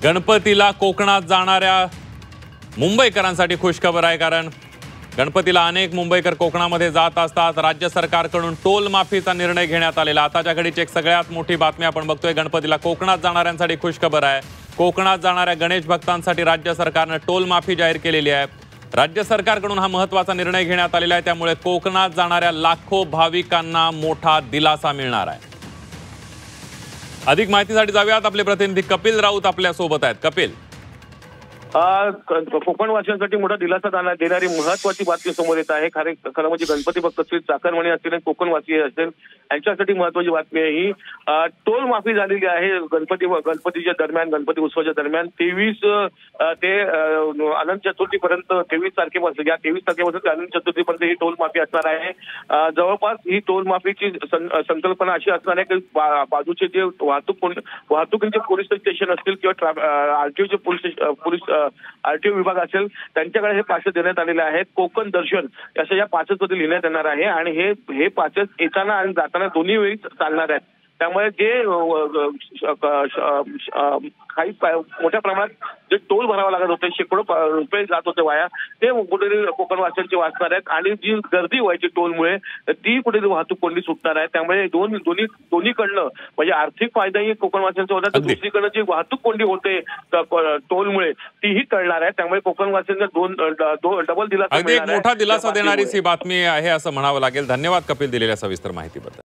गणपतीला कोकणात जाणाऱ्या मुंबईकरांसाठी खुशखबर आहे, कारण गणपतीला अनेक मुंबईकर कोकणामध्ये जात असतात। राज्य सरकारकडून टोल माफीचा निर्णय घेण्यात आलेला आताच्या घडीची एक सगळ्यात मोठी बातमी आपण बघतोय। गणपतीला कोकणात जाणाऱ्यांसाठी खुशखबर आहे। कोकणात जाणाऱ्या गणेश भक्तांसाठी राज्य सरकारने टोल माफी जाहीर केलेली आहे। राज्य सरकारकडून हा महत्त्वाचा निर्णय घेण्यात आलेला आहे, त्यामुळे कोकणात जाणाऱ्या लाखो भाविकांना मोठा दिलासा मिळणार आहे। अधिक माहितीसाठी जाऊयात, आपले प्रतिनिधी कपिल राऊत आपल्या सोबत आहेत। कपिल, कोकणवासियांसाठी मोठा दिलासा देणारी महत्वाची बातमी समोर येत आहे। खरं म्हणजे गणपती भक्त असतील, चाकरमानी असतील आणि कोकणवासी असेल यांच्यासाठी महत्वाची बातमी आहे ही। टोल माफी झालेली आहे गणपतीच्या दरम्यान, गणपती उत्सवाच्या दरम्यान 23 ते अनंत चतुर्थीपर्यंत, 23 तारखेपासून, या 23 तारखेपासून ते अनंत चतुर्थीपर्यंत ही टोल माफी असणार आहे। जवळपास ही टोल माफीची संकल्पना अशी असणार आहे की बाजूचे जे वाहतुकीचे पोलीस स्टेशन असतील किंवा आरटीओचे पोलीस आरटीओ विभाग असेल त्यांच्याकडे हे पासेस देण्यात आलेले आहेत। कोकण दर्शन असं या पासेसमध्ये लिहिण्यात येणार आहे आणि हे पासेस येताना आणि जाताना दोन्ही वेळी चालणार आहेत। त्यामुळे जे काही मोठ्या प्रमाणात जे टोल भरावा लागत होते, शेकडो रुपये जात होते वाया, ते कुठेतरी कोकणवासियांचे वाचणार आहेत आणि जी गर्दी व्हायची टोलमुळे ती कुठेतरी वाहतूक कोंडी सुटणार आहे। त्यामुळे दोन्हीकडनं म्हणजे आर्थिक फायदाही कोकणवासियांचा होता, तर दुसरीकडनं जी वाहतूक कोंडी होते टोलमुळे तीही टळणार आहे। त्यामुळे कोकणवासियांना डबल दिलासा, मोठा दिलासा देणारी ही बातमी आहे असं म्हणावं लागेल। धन्यवाद कपिल दिलेल्या सविस्तर माहितीबद्दल।